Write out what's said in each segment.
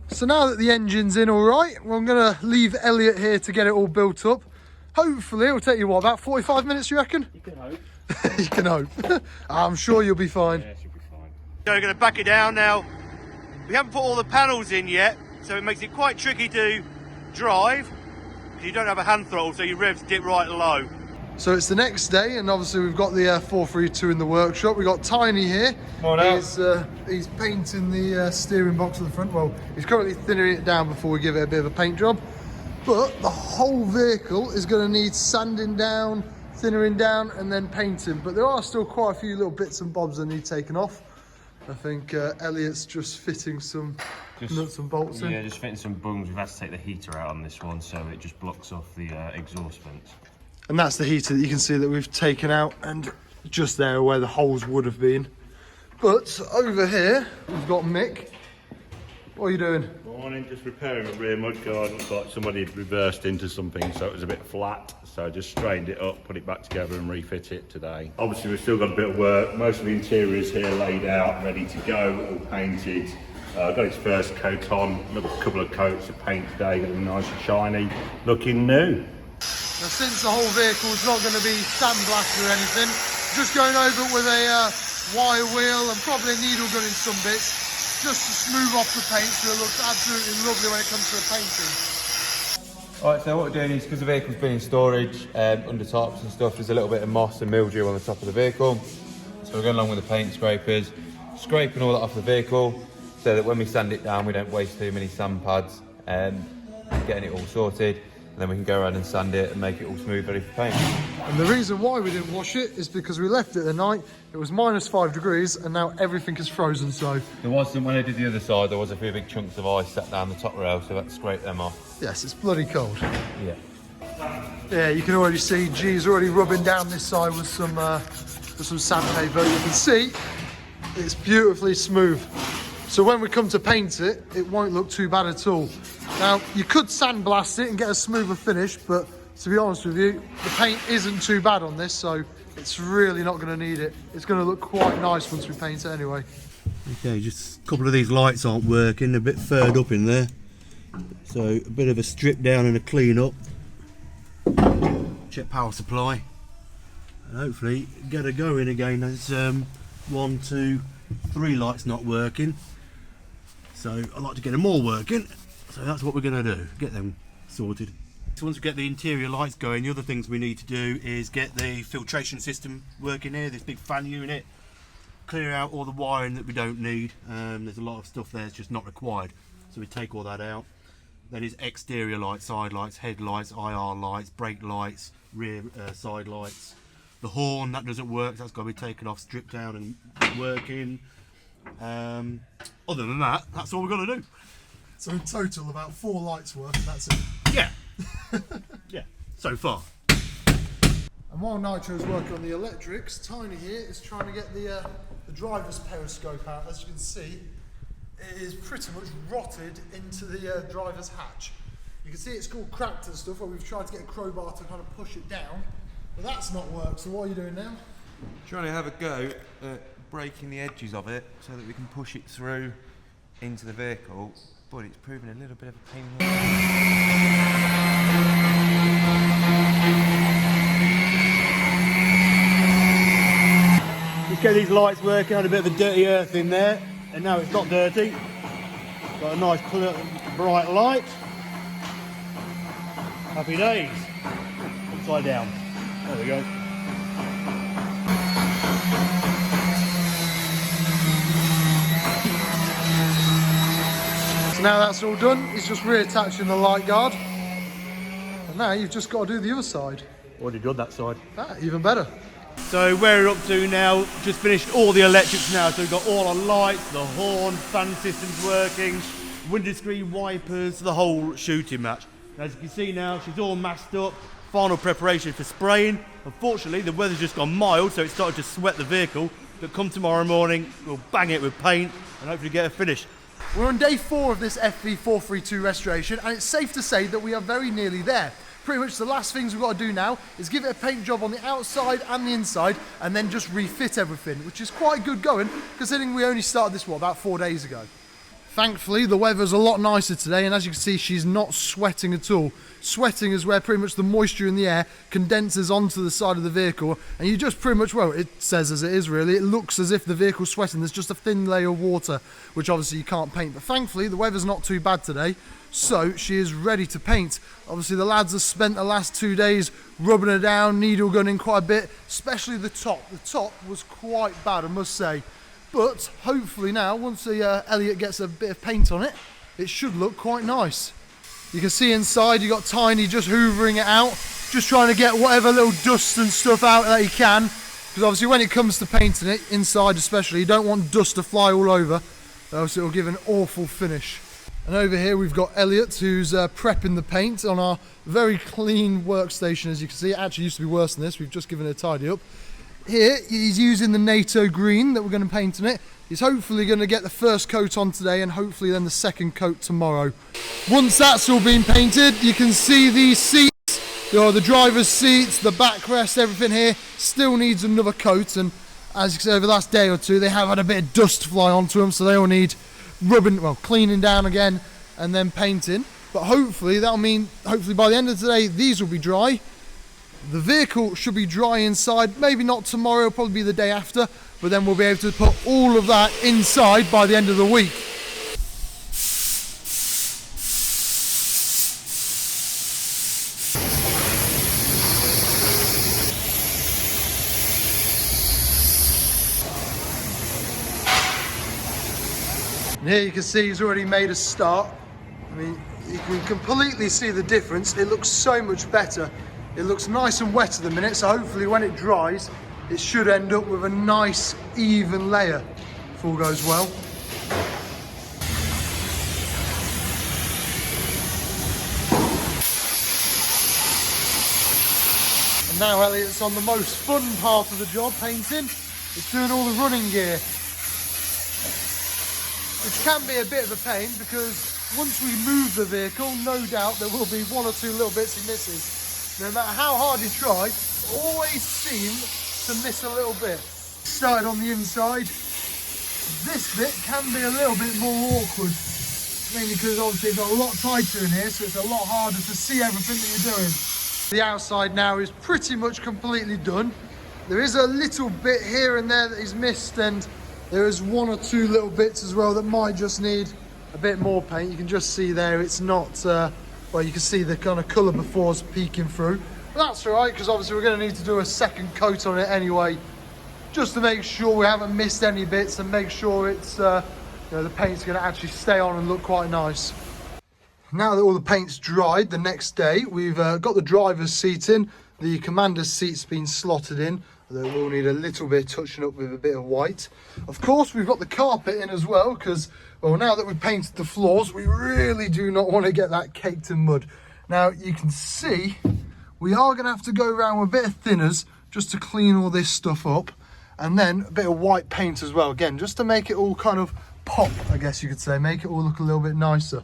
So now that the engine's in all right, well, I'm going to leave Elliot here to get it all built up. Hopefully it'll take you, what, about 45 minutes, you reckon? You can hope. You can hope. I'm sure you'll be fine. Yeah, she'll be fine. So we're going to back it down now. We haven't put all the panels in yet, so it makes it quite tricky to drive, because you don't have a hand throttle, so your revs dip right low. So it's the next day, and obviously we've got the 432 in the workshop. We've got Tiny here. He's painting the steering box at the front. Well, he's currently thinning it down before we give it a bit of a paint job. But the whole vehicle is going to need sanding down, thinnering down, and then painting. But there are still quite a few little bits and bobs that need taken off. I think Elliot's just fitting some nuts and bolts in. Yeah, just fitting some bungs. We've had to take the heater out on this one, so it just blocks off the exhaust vents. And that's the heater that you can see that we've taken out, and just there where the holes would have been. But over here, we've got Mick. What are you doing? Morning, just repairing a rear mudguard. Looks like somebody had reversed into something, so it was a bit flat. So I just straightened it up, put it back together and refit it today. Obviously we've still got a bit of work. Most of the interior is here laid out, ready to go, all painted. Got its first coat on, another couple of coats of paint today, got them nice and shiny, looking new. Now, since the whole vehicle is not going to be sandblasted or anything, just going over it with a wire wheel and probably a needle gun in some bits, just to smooth off the paint so it looks absolutely lovely when it comes to the painting. Alright, so what we're doing is, because the vehicle's been in storage under tops and stuff, there's a little bit of moss and mildew on the top of the vehicle. So we're going along with the paint scrapers, scraping all that off the vehicle so that when we sand it down we don't waste too many sand pads, getting it all sorted. And then we can go around and sand it and make it all smooth, ready for paint. And the reason why we didn't wash it is because we left it the night, it was -5 degrees, and now everything is frozen, so... There was some, when I did the other side, there was a few big chunks of ice set down the top rail, so let's scrape them off. Yes, it's bloody cold. Yeah. Yeah, you can already see G's already rubbing down this side with some sandpaper. You can see it's beautifully smooth. So when we come to paint it, it won't look too bad at all. Now, you could sandblast it and get a smoother finish, but to be honest with you, the paint isn't too bad on this, so it's really not going to need it. It's going to look quite nice once we paint it anyway. Okay, just a couple of these lights aren't working, a bit furred up in there. So a bit of a strip down and a clean up. Check power supply. And hopefully get her going again. There's 1, 2, 3 lights not working. So I'd like to get them all working. So that's what we're going to do, get them sorted. So once we get the interior lights going, the other things we need to do is get the filtration system working here, this big fan unit, clear out all the wiring that we don't need. There's a lot of stuff there that's just not required. So we take all that out. Then is exterior lights, side lights, headlights, IR lights, brake lights, rear side lights. The horn, that doesn't work, that's got to be taken off, stripped down and working. Other than that, that's all we've got to do. So in total, about 4 lights worth, and that's it. Yeah. Yeah, so far. And while Nitro's working on the electrics, Tiny here is trying to get the driver's periscope out. As you can see, it is pretty much rotted into the driver's hatch. You can see it's all cracked and stuff, where we've tried to get a crowbar to kind of push it down, but that's not worked. So what are you doing now? Trying to have a go at breaking the edges of it so that we can push it through into the vehicle, but it's proving a little bit of a pain in the ass. Let's get these lights working. Had a bit of a dirty earth in there, and now it's not dirty. Got a nice clear, bright light. Happy days. Upside down. There we go. So now that's all done, he's just reattaching the light guard. And now you've just got to do the other side. Already done that side. Ah, even better. So where we're up to now, just finished all the electrics now. So we've got all our lights, the horn, fan systems working, window screen wipers, the whole shooting match. As you can see now, she's all masked up. Final preparation for spraying. Unfortunately, the weather's just gone mild, so it started to sweat the vehicle. But come tomorrow morning, we'll bang it with paint and hopefully get it finished. We're on day 4 of this FV432 restoration, and it's safe to say that we are very nearly there. pretty much the last things we've got to do now is give it a paint job on the outside and the inside, and then just refit everything, which is quite good going, considering we only started this, about 4 days ago. Thankfully, the weather's a lot nicer today, and as you can see, she's not sweating at all. Sweating is where pretty much the moisture in the air condenses onto the side of the vehicle, and you just pretty much, well, it says as it is really, it looks as if the vehicle's sweating. There's just a thin layer of water, which obviously you can't paint. But thankfully, the weather's not too bad today, so she is ready to paint. Obviously, the lads have spent the last 2 days rubbing her down, needle gunning quite a bit, especially the top. The top was quite bad, I must say. But hopefully now, once Elliot gets a bit of paint on it, it should look quite nice. You can see inside, you got Tiny just hoovering it out, just trying to get whatever little dust and stuff out that he can. Because obviously when it comes to painting it, inside especially, you don't want dust to fly all over, else it will give an awful finish. And over here we've got Elliot, who's prepping the paint on our very clean workstation. As you can see, it actually used to be worse than this. We've just given it a tidy up. Here, he's using the NATO green that we're going to paint on it. He's hopefully going to get the first coat on today, and hopefully then the second coat tomorrow. Once that's all been painted, you can see these seats, the driver's seats, the backrest, everything here still needs another coat. And as you can see, over the last day or two, they have had a bit of dust fly onto them, so they all need rubbing, well, cleaning down again and then painting. But hopefully that'll mean, hopefully by the end of today, these will be dry. The vehicle should be dry inside, maybe not tomorrow, it'll probably be the day after, but then we'll be able to put all of that inside by the end of the week. And here you can see he's already made a start. I mean, you can completely see the difference. It looks so much better. It looks nice and wet at the minute, so hopefully when it dries, it should end up with a nice, even layer, if all goes well. And now Elliot's on the most fun part of the job, painting. It's doing all the running gear. Which can be a bit of a pain, because once we move the vehicle, no doubt there will be 1 or 2 little bits he misses. No matter how hard you try, always seem to miss a little bit. Started on the inside. This bit can be a little bit more awkward, mainly because obviously it's a lot tighter in here, so it's a lot harder to see everything that you're doing. The outside now is pretty much completely done. There is a little bit here and there that is missed, and there is 1 or 2 little bits as well that might just need a bit more paint. You can just see there it's not well, you can see the kind of colour before's peeking through. But that's all right, because obviously we're going to need to do a second coat on it anyway, just to make sure we haven't missed any bits and make sure it's the paint's going to actually stay on and look quite nice. Now that all the paint's dried, the next day we've got the driver's seat in, the commander's seat's been slotted in, although we'll need a little bit of touching up with a bit of white. Of course, we've got the carpet in as well, because, well, now that we've painted the floors, we really do not want to get that caked in mud. Now, you can see we are going to have to go around with a bit of thinners just to clean all this stuff up, and then a bit of white paint as well, again, just to make it all kind of pop, I guess you could say, make it all look a little bit nicer.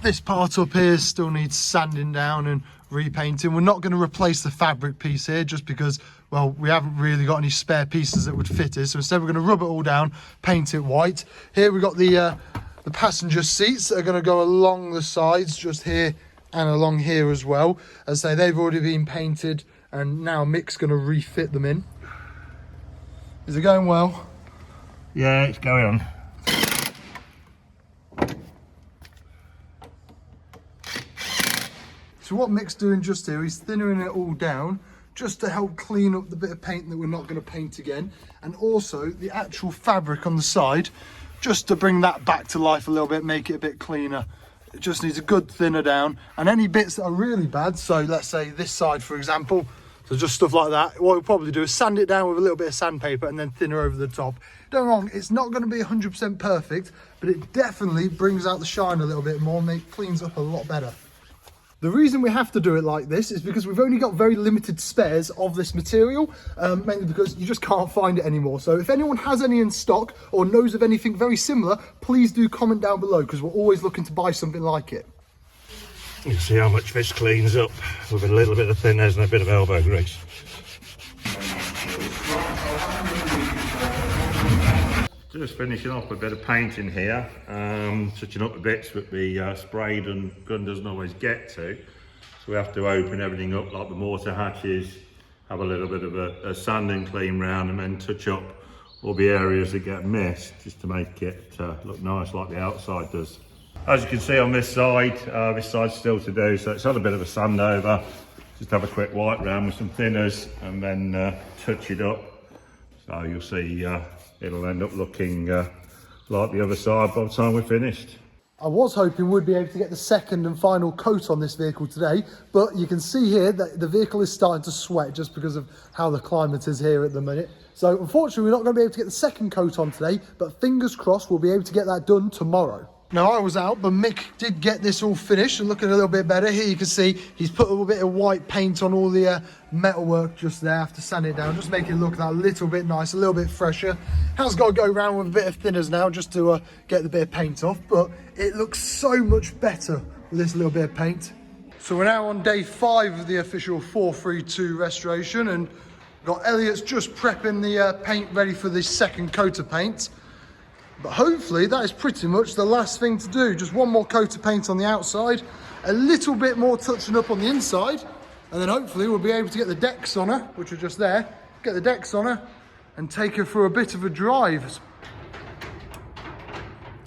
This part up here still needs sanding down and repainting. We're not going to replace the fabric piece here just because, well, we haven't really got any spare pieces that would fit it. So instead we're going to rub it all down, paint it white. Here we've got the passenger seats that are going to go along the sides, just here and along here as well. As I say, they've already been painted, and now Mick's going to refit them in. Is it going well? Yeah, it's going on. So what Mick's doing just here, he's thinnering it all down just to help clean up the bit of paint that we're not going to paint again, and also the actual fabric on the side, just to bring that back to life a little bit, make it a bit cleaner. It just needs a good thinner down, and any bits that are really bad, so let's say this side for example, so just stuff like that, what we'll probably do is sand it down with a little bit of sandpaper and then thinner over the top. Don't get me wrong, it's not going to be 100% perfect, but it definitely brings out the shine a little bit more and it cleans up a lot better. The reason we have to do it like this is because we've only got very limited spares of this material, mainly because you just can't find it anymore. So if anyone has any in stock or knows of anything very similar, please do comment down below, because we're always looking to buy something like it. You see how much this cleans up with a little bit of thinners and a bit of elbow grease. Just finishing off with a bit of paint in here, touching up the bits that the sprayed and gun doesn't always get to. So we have to open everything up, like the mortar hatches, have a little bit of a sand and clean round, and then touch up all the areas that get missed, just to make it look nice like the outside does. As you can see on this side's still to do, so it's had a bit of a sand over. Just have a quick wipe round with some thinners and then touch it up. So you'll see it'll end up looking like the other side by the time we're finished. I was hoping we'd be able to get the second and final coat on this vehicle today, but you can see here that the vehicle is starting to sweat just because of how the climate is here at the minute. So unfortunately, we're not going to be able to get the second coat on today, but fingers crossed we'll be able to get that done tomorrow. Now, I was out, but Mick did get this all finished and looking a little bit better. Here you can see he's put a little bit of white paint on all the metalwork just there after sanding it down, just make it look that little bit nice, a little bit fresher. Has got to go around with a bit of thinners now just to get the bit of paint off, but it looks so much better with this little bit of paint. So we're now on day 5 of the official 432 restoration, and got Elliot's just prepping the paint ready for the second coat of paint. But hopefully that is pretty much the last thing to do. Just one more coat of paint on the outside, a little bit more touching up on the inside, and then hopefully we'll be able to get the decks on her, which are just there, get the decks on her and take her for a bit of a drive.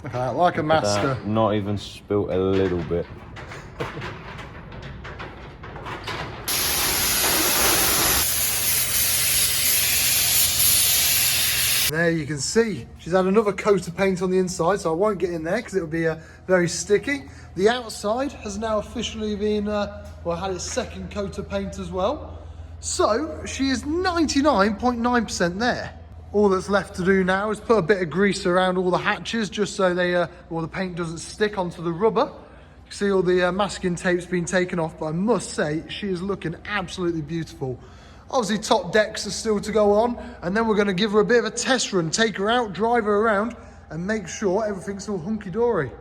Look at that, like a master. Not even spilt a little bit. There you can see she's had another coat of paint on the inside, so I won't get in there because it would be very sticky. The outside has now officially been had its second coat of paint as well, so she is 99.9% there. All that's left to do now is put a bit of grease around all the hatches just so the paint doesn't stick onto the rubber. You can see all the masking tape's been taken off, but I must say she is looking absolutely beautiful. Obviously top decks are still to go on, and then we're going to give her a bit of a test run, take her out, drive her around and make sure everything's all hunky-dory.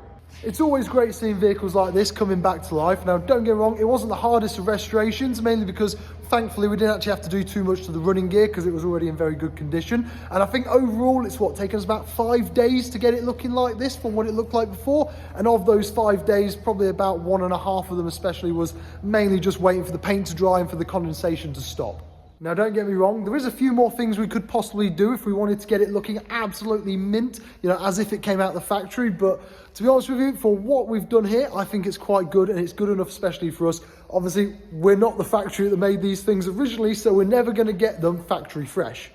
It's always great seeing vehicles like this coming back to life. Now don't get me wrong, it wasn't the hardest of restorations, mainly because thankfully we didn't actually have to do too much to the running gear because it was already in very good condition. And I think overall it's taken us about 5 days to get it looking like this from what it looked like before. And of those 5 days, probably about 1.5 of them especially was mainly just waiting for the paint to dry and for the condensation to stop. Now don't get me wrong, there is a few more things we could possibly do if we wanted to get it looking absolutely mint, as if it came out of the factory, but to be honest with you, for what we've done here, I think it's quite good, and it's good enough especially for us. Obviously, we're not the factory that made these things originally, so we're never going to get them factory fresh.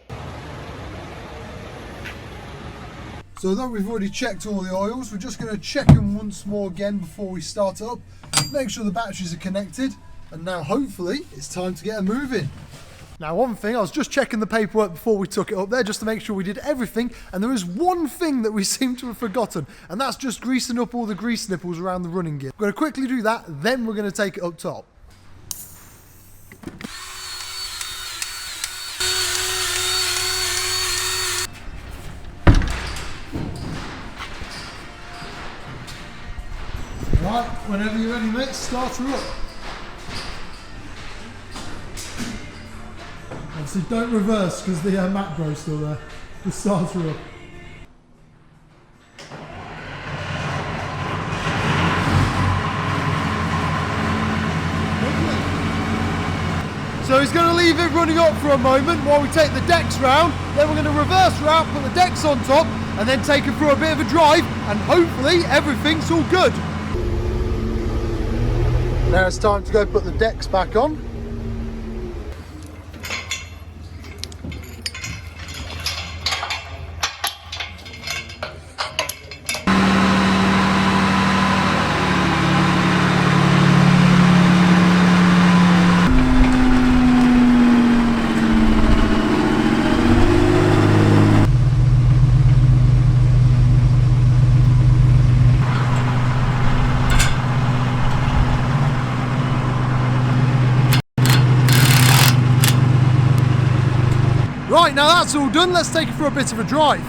So although we've already checked all the oils, we're just going to check them once more again before we start it up, make sure the batteries are connected, and now hopefully it's time to get her moving. Now one thing, I was just checking the paperwork before we took it up there just to make sure we did everything, and there is one thing that we seem to have forgotten, and that's just greasing up all the grease nipples around the running gear. We're going to quickly do that, then we're going to take it up top. Right, whenever you're ready mate, start her up. Obviously don't reverse because the macro's still there. Just start her up. So he's going to leave it running up for a moment while we take the decks round, then we're going to reverse her out, put the decks on top, and then take her for a bit of a drive, and hopefully everything's all good. Now it's time to go put the decks back on. Right, now that's all done, let's take it for a bit of a drive.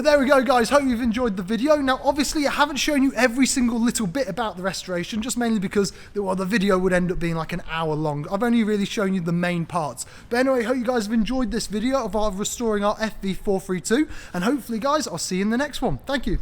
there we go, guys. Hope you've enjoyed the video. Now, obviously, I haven't shown you every single little bit about the restoration, just mainly because the video would end up being like an hour long. I've only really shown you the main parts. But anyway, hope you guys have enjoyed this video of restoring our FV432, and hopefully, guys, I'll see you in the next one. Thank you.